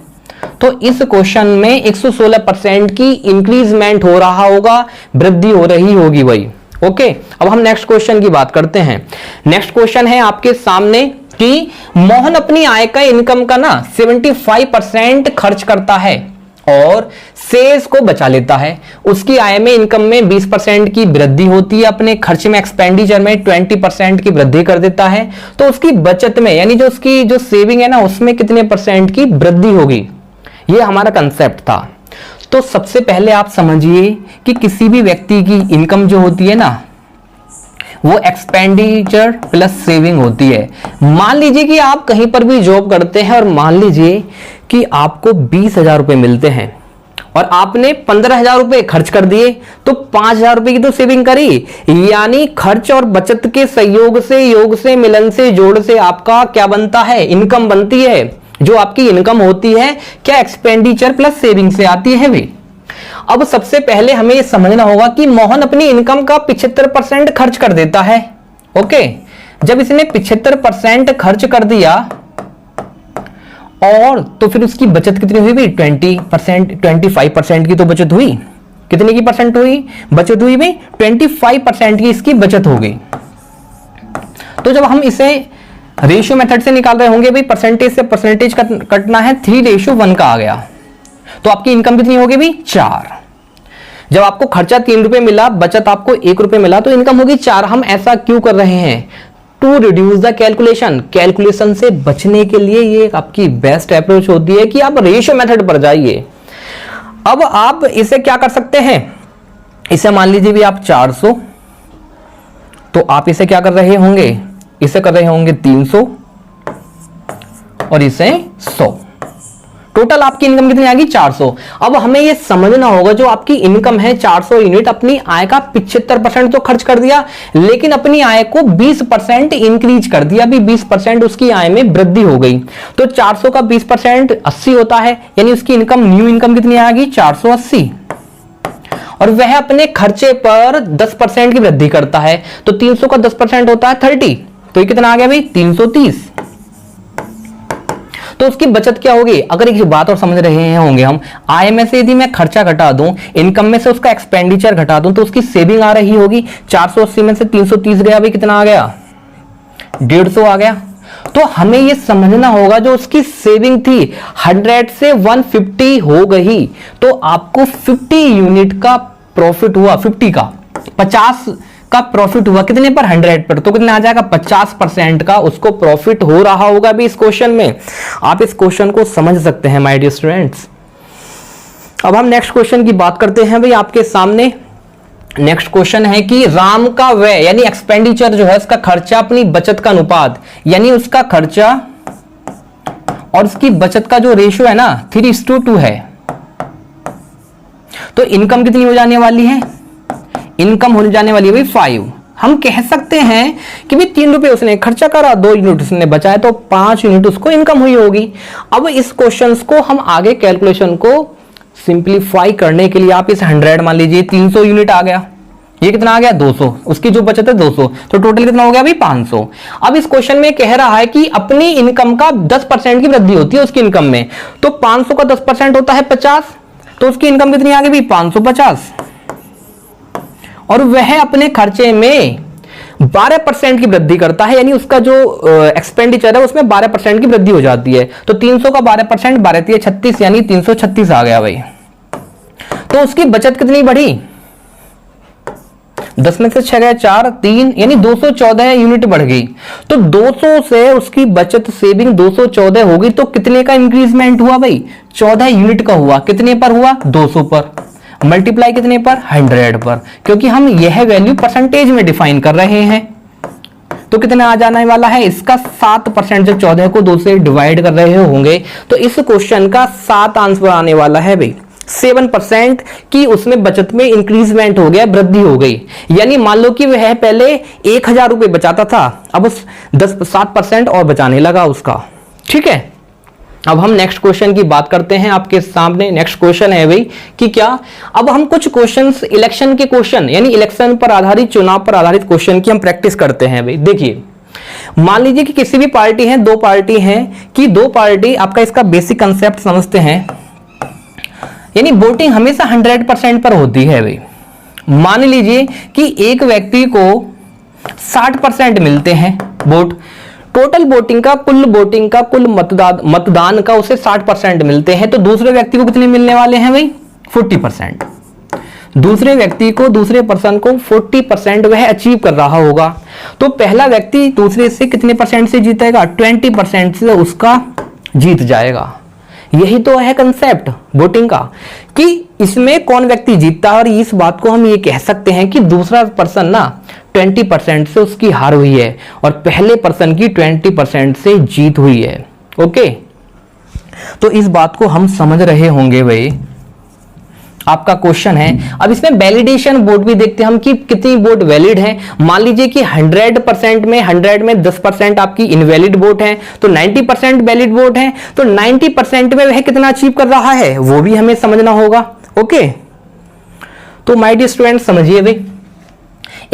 तो इस क्वेश्चन में 116% की इंक्रीजमेंट हो रहा होगा, वृद्धि हो रही होगी भाई। ओके, अब हम नेक्स्ट क्वेश्चन की बात करते हैं। नेक्स्ट क्वेश्चन है आपके सामने कि मोहन अपनी आय का, इनकम का ना 75% खर्च करता है और शेष को बचा लेता है। उसकी आय में, इनकम में 20% की वृद्धि होती है, अपने खर्च में, एक्सपेंडिचर में 20% की वृद्धि कर देता है। तो उसकी बचत में, यानी जो उसकी जो सेविंग है ना, उसमें कितने परसेंट की वृद्धि होगी? ये हमारा कंसेप्ट था। तो सबसे पहले आप समझिए कि किसी भी व्यक्ति की इनकम जो होती है ना, वो एक्सपेंडिचर प्लस सेविंग होती है। मान लीजिए कि आप कहीं पर भी जॉब करते हैं और मान लीजिए कि आपको 20,000 रुपए मिलते हैं और आपने 15,000 रुपए खर्च कर दिए, तो 5,000 रुपए की तो सेविंग करी। यानी खर्च और बचत के संयोग से, योग से, मिलन से, जोड़ से आपका क्या बनता है? इनकम बनती है। जो आपकी इनकम होती है क्या एक्सपेंडिचर प्लस सेविंग से आती है भी। अब सबसे पहले हमें यह समझना होगा कि मोहन अपनी इनकम का 75% खर्च कर देता है। ओके, जब इसने 75% खर्च कर दिया और तो फिर उसकी बचत कितनी हुई भी? 20%, 25% की तो बचत हुई। कितने की परसेंट हुई? बचत हुई भी 25% की इसकी बचत हो गई। तो जब हम इसे रेशियो मेथड से निकाल रहे होंगे भाई, परसेंटेज से परसेंटेज कटना है, 3:1 का आ गया। तो आपकी इनकम कितनी होगी भी? 4। जब आपको खर्चा 3 रुपए मिला, बचत आपको 1 रुपए मिला, तो इनकम होगी 4। हम ऐसा क्यों कर रहे हैं? To reduce the calculation. Calculation से बचने के लिए ये आपकी बेस्ट अप्रोच होती है कि आप रेशियो मेथड पर जाइए। अब आप इसे क्या कर सकते हैं? इसे मान लीजिए भी आप 400, तो आप इसे क्या कर रहे होंगे? इसे कर रहे होंगे 300 और इसे 100। टोटल आपकी इनकम कितनी आ गई? 400। अब हमें यह समझना होगा, जो आपकी इनकम है 400 यूनिट, अपनी आय का 75% तो खर्च कर दिया, लेकिन अपनी आय को 20% इंक्रीज कर दिया। अभी 20% उसकी आय में वृद्धि हो गई। तो 400 का 20% 80 होता है, यानी उसकी इनकम, न्यू इनकम कितनी आ गई? 480। और वह अपने खर्चे पर 10% की वृद्धि करता है। तो 300 का 10% होता है 30। तो ये कितना आ गया भाई? 330। तो उसकी बचत क्या होगी? अगर एक बात और समझ रहे होंगे हम, आय में से यदि मैं खर्चा घटा दूं, इनकम में से उसका एक्सपेंडिचर घटा दूं, तो उसकी सेविंग आ रही होगी। 480 में से 330 गया भाई, कितना आ गया? 150 आ गया। तो हमें यह समझना होगा, जो उसकी सेविंग थी 100 से 150 हो गई, तो आपको 50 यूनिट का प्रॉफिट हुआ। 50 का 50 का प्रॉफिट हुआ, कितने पर? 100 पर। तो कितना आ जाएगा? 50% का उसको प्रॉफिट हो रहा होगा भी इस क्वेश्चन में। आप इस क्वेश्चन को समझ सकते हैं माय डियर स्टूडेंट्स। अब हम नेक्स्ट क्वेश्चन की बात करते हैं भाई। आपके सामने नेक्स्ट क्वेश्चन है कि राम का व्यय, यानी एक्सपेंडिचर जो है, उसका खर्चा अपनी बचत का अनुपात, यानी उसका खर्चा और उसकी बचत का जो रेशियो है ना, 3:2 है। तो इनकम कितनी हो जाने वाली है? इनकम होने जाने वाली है भाई 5। हम कह सकते हैं कि भाई 3 रुपए उसने खर्चा करा, 2 यूनिट उसने बचाया, तो 5 यूनिट उसको इनकम हुई होगी। अब इस क्वेश्चन को हम आगे कैलकुलेशन को सिंप्लीफाई करने के लिए, आप इस 100 मान लीजिए, 300 यूनिट आ गया, ये कितना आ गया? 200। उसकी जो बचत है 200, तो टोटल कितना हो गया भाई? 500। अब इस क्वेश्चन में कह रहा है कि अपनी इनकम का 10% की वृद्धि होती है उसकी इनकम में, तो 500 का 10% होता है 50, तो उसकी इनकम कितनी आ गई भाई? 550। और वह अपने खर्चे में 12% की वृद्धि करता है, यानी उसका जो एक्सपेंडिचर है उसमें 12% की वृद्धि हो जाती है। तो 300 का 12%, 12 36, यानी 336 आ गया भाई। तो उसकी बचत कितनी बढ़ी? 10 में से 6 गया, 4, 3, यानी 214 यूनिट बढ़ गई। तो 200 से उसकी बचत, सेविंग 214 होगी, तो कितने का इंक्रीजमेंट हुआ भाई? 14 यूनिट का हुआ। कितने पर हुआ? 200 पर। मल्टीप्लाई कितने पर? 100 पर, क्योंकि हम यह वैल्यू परसेंटेज में डिफाइन कर रहे हैं। तो कितना आ जाने वाला है इसका? 7%। जब 14 को 2 से डिवाइड कर रहे होंगे, तो इस क्वेश्चन का 7 आंसर आने वाला है भाई। 7% की उसमें बचत में इंक्रीजमेंट हो गया, वृद्धि हो गई। यानी मान लो कि वह पहले 1000 रुपए बचाता था, अब उस 7% और बचाने लगा उसका। ठीक है, अब हम नेक्स्ट क्वेश्चन की बात करते हैं। आपके सामने नेक्स्ट क्वेश्चन है भाई कि क्या, अब हम कुछ क्वेश्चंस इलेक्शन के क्वेश्चन यानी इलेक्शन पर आधारित, चुनाव पर आधारित क्वेश्चन की हम प्रैक्टिस करते हैं भाई। देखिए, मान लीजिए कि किसी भी पार्टी है, दो पार्टी हैं कि दो पार्टी, आपका इसका बेसिक कंसेप्ट समझते हैं, यानी वोटिंग हमेशा 100% पर होती है भाई। मान लीजिए कि एक व्यक्ति को 60% मिलते हैं वोट, टोटल वोटिंग का, कुल मतदान का उसे 60% मिलते हैं, तो दूसरे व्यक्ति को कितने मिलने वाले हैं भाई? 40%। दूसरे व्यक्ति को, दूसरे पर्सन को 40% वह अचीव कर रहा होगा। तो पहला व्यक्ति दूसरे से कितने परसेंट से जीतेगा? 20% से उसका जीत जाएगा। यही तो है कंसेप्ट वोटिंग का कि इसमें कौन व्यक्ति जीतता है। और इस बात को हम ये कह सकते हैं कि दूसरा पर्सन ना 20% से उसकी हार हुई है और पहले पर्सन की 20% से जीत हुई है। ओके, तो इस बात को हम समझ रहे होंगे भाई। आपका क्वेश्चन है, अब इसमें वैलिडेशन वोट भी देखते हैं हम कि कितनी वोट वैलिड है। मान लीजिए कि 100% में 100 में 10% आपकी इनवैलिड वोट है, तो 90% वैलिड वोट है, तो 90% में वह कितना अचीव कर रहा है वो भी हमें समझना होगा। ओके, तो माय डियर स्टूडेंट समझिए भाई,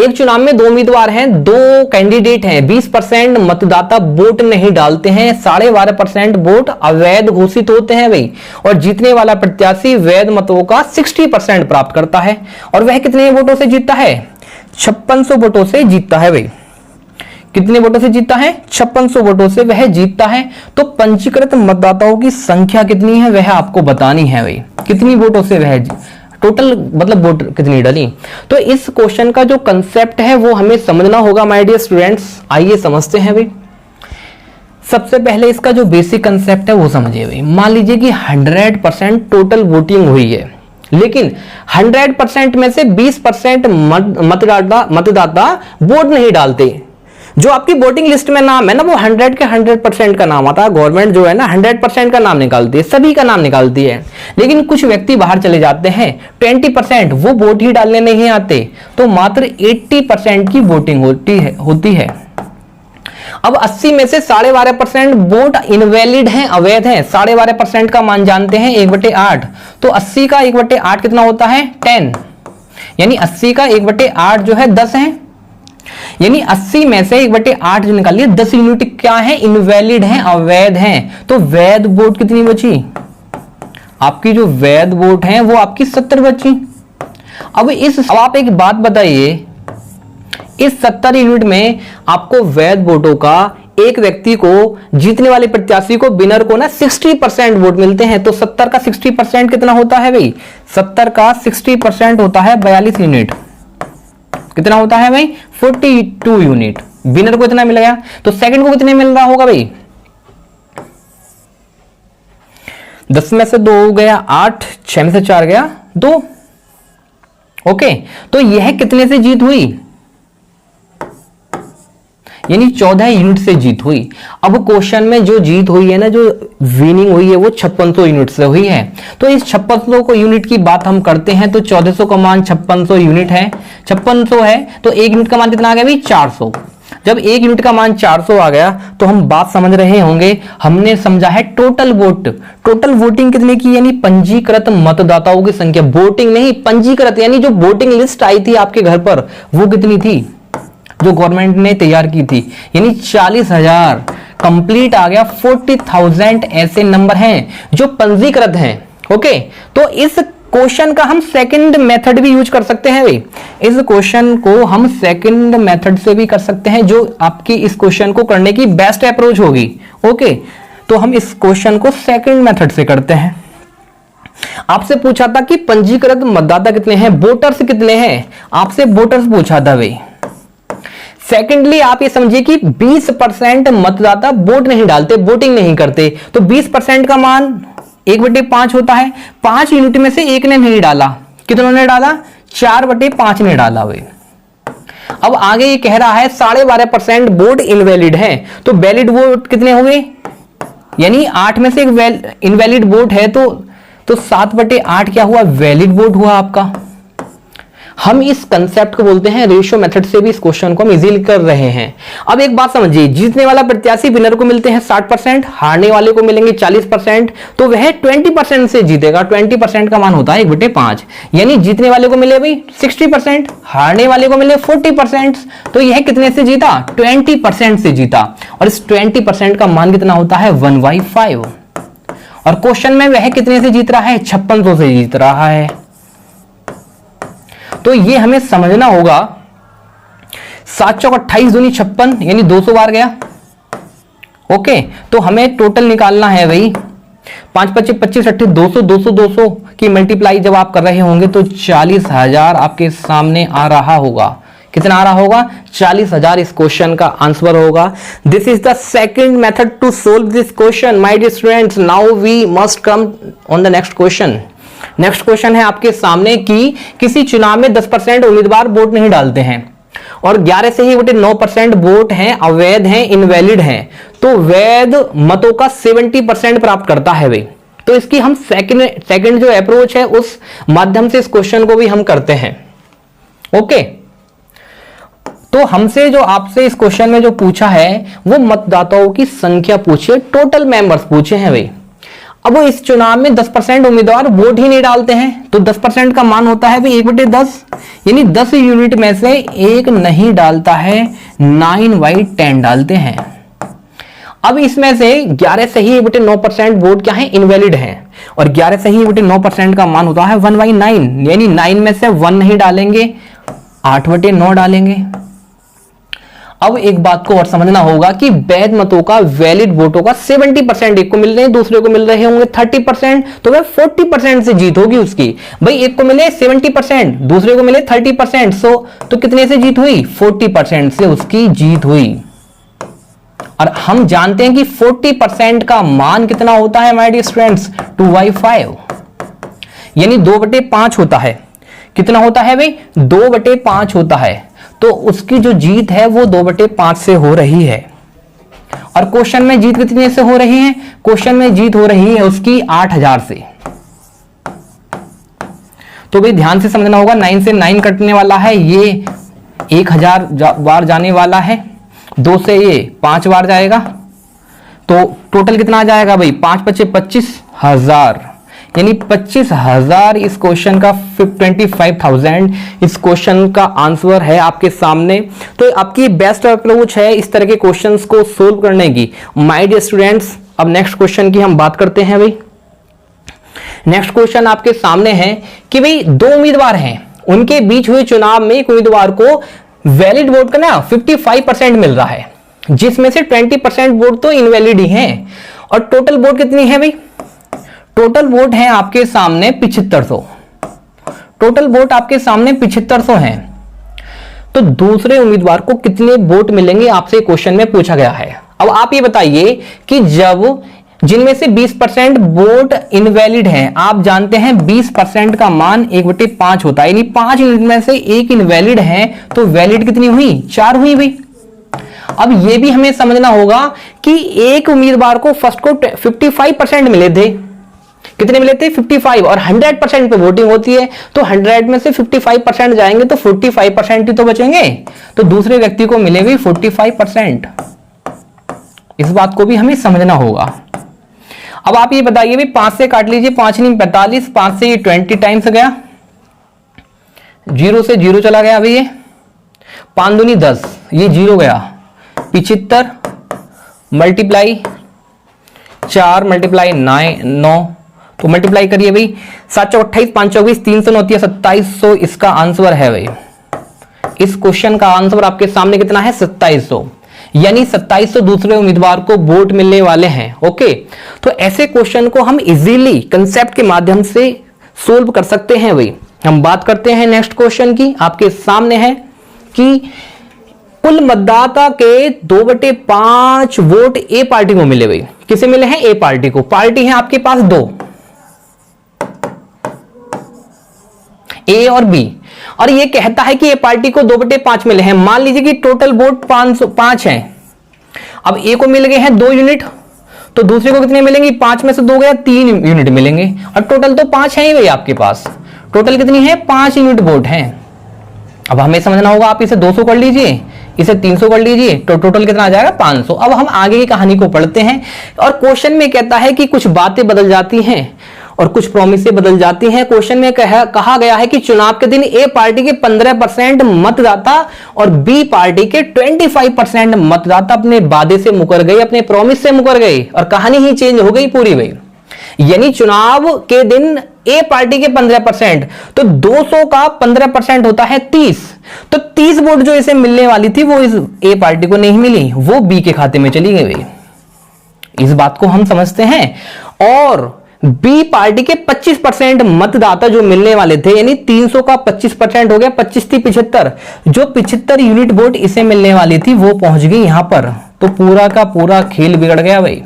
एक चुनाव में दो उम्मीदवार हैं, दो कैंडिडेट हैं, 20% मतदाता वोट नहीं डालते हैं, 12.5% वोट अवैध घोषित होते हैं भाई, और जीतने वाला प्रत्याशी वैध मतों का 60% प्राप्त करता है। और वह कितने वोटों से जीतता है? 5600 वोटों से जीतता है भाई। कितने वोटों से जीतता है? 5600 वोटों से वह जीतता है। तो पंजीकृत मतदाताओं की संख्या कितनी है वह आपको बतानी है भाई। कितनी वोटों से वह टोटल, मतलब वोट कितनी डाली। तो इस क्वेश्चन का जो कंसेप्ट है वो हमें समझना होगा माय डियर स्टूडेंट्स। आइए समझते हैं भाई। सबसे पहले इसका जो बेसिक कंसेप्ट है वो समझिए भाई। मान लीजिए कि 100% टोटल वोटिंग हुई है, लेकिन 100% में से 20% मतदाता वोट नहीं डालते। जो आपकी वोटिंग लिस्ट में नाम है ना, वो 100 के 100% का नाम आता है। गवर्नमेंट जो है ना 100% का नाम निकालती है, सभी का नाम निकालती है। लेकिन कुछ व्यक्ति बाहर चले जाते हैं, 20% वो वोट ही डालने नहीं आते, तो मात्र 80% की वोटिंग होती है। अब 80 में से 12.5% वोट इनवैलिड हैं, अवैध हैं। 12.5% का मान जानते हैं 1/8, तो 80 का 1/8 कितना होता है? 10। यानी 80 का 1/8 जो है 10 है। यानी 80 में से 1/8 जो निकालिए, 10 यूनिट क्या है? इनवैलिड हैं, अवैध हैं। तो वैध वोट कितनी बची? आपकी जो वैध वोट है वो आपकी 70 बची। अब आप एक बात बताइए, इस 70 यूनिट में आपको वैध वोटों का, एक व्यक्ति को, जीतने वाले प्रत्याशी को, विनर को ना 60% वोट मिलते हैं। तो 70 का 60% कितना होता है भाई? 70 का 60% होता है 42 यूनिट। कितना होता है भाई? 42 यूनिट। विनर को इतना मिलेगा, तो सेकंड को कितने मिल रहा होगा भाई? 10 में से 2 हो गया 8, 6 में से 4 गया 2। ओके, तो यह कितने से जीत हुई? यानी 14 यूनिट से जीत हुई। अब क्वेश्चन में जो जीत हुई है ना, जो विनिंग हुई है, वो 5600 यूनिट से हुई है। तो इस 5600 को यूनिट की बात हम करते हैं, तो 1400 का मान 5600 यूनिट है। 5600 है तो एक यूनिट का मान कितना आ गया भाई? 400। जब एक यूनिट का मान 400 आ गया तो हम बात समझ रहे होंगे, हमने समझा है टोटल वोट। टोटल वोटिंग कितने की? यानी पंजीकृत मतदाताओं की संख्या। वोटिंग नहीं, पंजीकृत, यानी जो वोटिंग लिस्ट आई थी आपके घर पर वो कितनी थी, जो गवर्नमेंट ने तैयार की थी। यानी 40,000 कंप्लीट आ गया। 40,000 ऐसे नंबर हैं जो पंजीकृत हैं। ओके, तो इस क्वेश्चन का हम सेकंड मेथड भी यूज कर सकते हैं भाई। इस क्वेश्चन को हम सेकंड मेथड से भी कर सकते हैं, जो आपकी इस क्वेश्चन को करने की बेस्ट अप्रोच होगी। ओके, तो हम इस क्वेश्चन को सेकंड मेथड से करते हैं। आपसे पूछा था कि पंजीकृत मतदाता कितने हैं, वोटर्स कितने हैं, आपसे वोटर्स पूछा था भाई। सेकेंडली आप ये समझिए कि 20% मतदाता वोट नहीं डालते, वोटिंग नहीं करते, तो 20% का मान 1/5 होता है। 5 यूनिट में से एक ने नहीं डाला, कितनों ने डाला? 4/5 ने डाला भाई। अब आगे ये कह रहा है 12.5% वोट इनवैलिड है, तो वैलिड वोट कितने हो गए? यानी 8 में से एक इनवैलिड वोट है, तो तो 7/8 क्या हुआ, वैलिड वोट हुआ आपका। हम इस कंसेप्ट को बोलते हैं रेशियो मेथड से भी इस क्वेश्चन को हम इजीली कर रहे हैं। अब एक बात समझिए, जीतने वाला प्रत्याशी विनर को मिलते हैं 60%, हारने वाले को मिलेंगे 40%, तो वह 20% से जीतेगा। 20% का मान होता है 1/5, यानी जीतने वाले को मिले भाई 60%, हारने वाले को मिले 40%, तो यह कितने से जीता, 20% से जीता। और इस 20% का मान कितना होता है, 1/5। और क्वेश्चन में वह कितने से जीत रहा है, 5600 से जीत रहा है। तो ये हमें समझना होगा, 7 चौक 28 दूनी 56, यानी 200 बार गया। ओके, तो हमें टोटल निकालना है भाई, 5 25 25 28 200 200 200 की मल्टीप्लाई जब आप कर रहे होंगे तो 40,000 आपके सामने आ रहा होगा। कितना आ रहा होगा, 40,000 इस क्वेश्चन का आंसर होगा। This is the second method to solve this question my dear students. Now we must come on the next question. Next question है आपके सामने कि किसी चुनाव में 10% उम्मीदवार वोट नहीं डालते हैं और 11 से ही 9% वोट हैं अवैध हैं, इनवैलिड हैं, तो वैध मतों का 70% प्राप्त करता है भाई। तो इसकी हम सेकंड जो अप्रोच है उस माध्यम से इस क्वेश्चन को भी हम करते हैं। ओके, तो हमसे जो आपसे इस क्वेश्चन में जो पूछा है वो मतदाताओं की संख्या पूछी है, टोटल मेंबर्स पूछे हैं भाई। अब वो इस चुनाव में 10% उम्मीदवार वोट ही नहीं डालते हैं, तो 10% का मान होता है भाई 1/10, यानी 10 यूनिट में से एक नहीं डालता है, 9/10 डालते हैं। अब इसमें से 11 सही 1/9% वोट क्या है, इनवैलिड है, और 11 सही 1/9% का मान होता है 1/9, यानी 9 में से 1 नहीं डालेंगे, 8/9 डालेंगे। अब एक बात को और समझना होगा कि वैध मतों का, वैलिड वोटों का 70% एक को मिल रहे हैं, दूसरे को मिल रहे होंगे 30%, तो वह 40% से जीत होगी उसकी। भाई एक को मिले 70%, दूसरे को मिले 30%, तो कितने से जीत हुई, 40% से उसकी जीत हुई। और हम जानते हैं कि 40% का मान कितना होता है माय डियर स्टूडेंट्स, 2/5, यानी 2/5 होता है। कितना होता है भाई, 2/5 होता है, तो उसकी जो जीत है वो 2/5 से हो रही है। और क्वेश्चन में जीत कितने से हो रही है, क्वेश्चन में जीत हो रही है उसकी 8,000 से। तो भाई ध्यान से समझना होगा, 9 से 9 कटने वाला है, ये 1000 बार जाने वाला है, 2 से ये 5 बार जाएगा, तो टोटल कितना आ जाएगा भाई, 5 25 25,000, यानी 25,000 इस क्वेश्चन का 25,000 इस क्वेश्चन का आंसर है आपके सामने। तो आपकी बेस्ट अप्रोच है इस तरह के क्वेश्चंस को सोल्व करने की माय डियर स्टूडेंट्स। अब नेक्स्ट क्वेश्चन की हम बात करते हैं भाई। नेक्स्ट क्वेश्चन आपके सामने है कि भाई 2 उम्मीदवार हैं, उनके बीच हुए चुनाव में एक उम्मीदवार को वैलिड वोट का ना 55% मिल रहा है, जिसमें से 20% वोट तो इनवैलिड ही है। और टोटल वोट कितनी है भाई, टोटल वोट है आपके सामने 7500, टोटल वोट आपके सामने 7500 हैं। तो दूसरे उम्मीदवार को कितने वोट मिलेंगे आपसे क्वेश्चन में पूछा गया है। अब आप ये बताइए कि जब जिनमें से 20% वोट इनवैलिड हैं, आप जानते हैं 20% का मान 1/5 होता है, यानी 5 यूनिट में से एक इनवैलिड है, तो वैलिड कितनी हुई, 4 हुई भाई। अब ये भी हमें समझना होगा कि एक उम्मीदवार को फर्स्ट को 55% मिले थे, कितने मिले थे, 55, और 100% पे वोटिंग होती है, तो 100 में से 55% जाएंगे तो 45% ही तो बचेंगे, तो दूसरे व्यक्ति को मिले भी 45%। इस बात को भी हमें समझना होगा। अब आप ये बताइए भी 5 से काट लीजिए, 5 नहीं 45, 5 से ये 20 टाइम्स गया, 0 से 0 चला गया अभी, ये 5 दूनी 10, ये 0 गया, 75 मल्टीप्लाई 4 मल्टीप्लाई 9, तो मल्टीप्लाई करिए भाई, 7 चौक 28, 5 24, 309 2700 इसका आंसर है भाई। इस क्वेश्चन का आंसर आपके सामने कितना है, 2700, यानी 2700 दूसरे उम्मीदवार को वोट मिलने वाले हैं। ओके, तो ऐसे क्वेश्चन को हम इजीली कंसेप्ट के माध्यम से सोल्व कर सकते हैं भाई। हम बात करते हैं नेक्स्ट क्वेश्चन की, आपके सामने है कि कुल मतदाता के 2/5 वोट ए पार्टी को मिले भाई। किसे मिले हैं, ए पार्टी को। पार्टी है आपके पास 2, ए और बी, और ये कहता है कि ए पार्टी को 2/5 मिले हैं। मान लीजिए कि टोटल वोट 5 हैं, अब ए को मिल गए हैं 2 यूनिट, तो दूसरे को कितने मिलेंगे? 5 में से 2 गया, 3 यूनिट मिलेंगे, और टोटल तो 5 है ही भाई आपके पास। टोटल कितनी है? 5 यूनिट वोट हैं। अब हमें समझना होगा, आप इसे 200 कर लीजिए, इसे 300 कर लीजिए, तो टोटल कितना आ जाएगा? 500। अब हम आगे की कहानी को पढ़ते हैं, और क्वेश्चन में कहता है कि कुछ बातें बदल जाती हैं और कुछ प्रॉमिसें बदल जाती हैं। क्वेश्चन में कहा गया है कि चुनाव के दिन ए पार्टी के 15% मतदाता और बी पार्टी के 25% मतदाता अपने वादे से मुकर गए, अपने प्रॉमिस से मुकर गए, और कहानी ही चेंज हो गई पूरी भाई। यानी चुनाव के दिन ए पार्टी के 15%, तो 200 का 15% होता है 30, तो 30 वोट जो इसे मिलने वाली थी वो इस ए पार्टी को नहीं मिली, वो बी के खाते में चली गई भाई। इस बात को हम समझते हैं। और बी पार्टी के 25% मतदाता जो मिलने वाले थे, यानी 300 का 25% हो गया, 25 थी 75, जो 75 यूनिट वोट इसे मिलने वाली थी वो पहुंच गई यहां पर, तो पूरा का पूरा खेल बिगड़ गया भाई।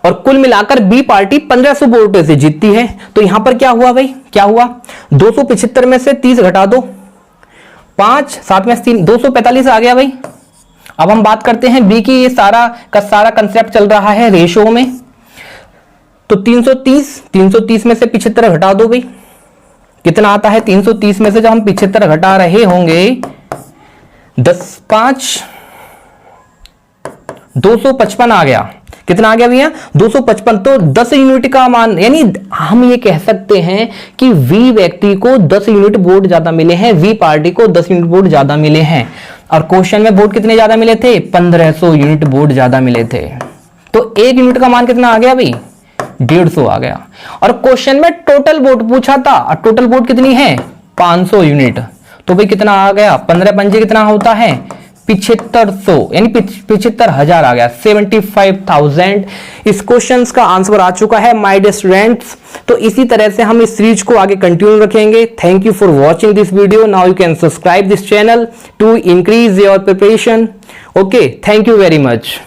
और कुल मिलाकर बी पार्टी 1500 वोटों से जीतती है। तो यहां पर क्या हुआ भाई? क्या हुआ? 275 में से 30 घटा दो, 5 7 में से 3, 245 आ गया भाई। अब हम बात करते हैं बी की। ये सारा का सारा कंसेप्ट चल रहा है रेशो में, तो 330 में से 75 घटा दो भाई, कितना आता है? 330 में से जब हम 75 घटा रहे होंगे, 10 5 255 आ गया। कितना आ गया भैया? 255। तो 10 यूनिट का मान, यानी हम ये कह सकते हैं कि वी व्यक्ति को 10 यूनिट वोट ज्यादा मिले हैं, वी पार्टी को 10 यूनिट वोट ज्यादा मिले हैं। और क्वेश्चन में वोट कितने ज्यादा मिले थे? 1500 यूनिट वोट ज्यादा मिले थे। तो 1 यूनिट का मान कितना आ गया भाई? 150 आ गया। और क्वेश्चन में टोटल वोट पूछा था, और टोटल वोट कितनी है? 500 यूनिट। तो भाई कितना आ गया? 15 पंजे कितना होता है? 7500, यानी 75,000 आ गया, 75,000। इस क्वेश्चन का आंसर आ चुका है माय डियर स्टूडेंट्स। तो इसी तरह से हम इस सीरीज को आगे कंटिन्यू रखेंगे। Thank you for watching this video. Now you can subscribe this channel to increase your preparation. Okay, thank you very much.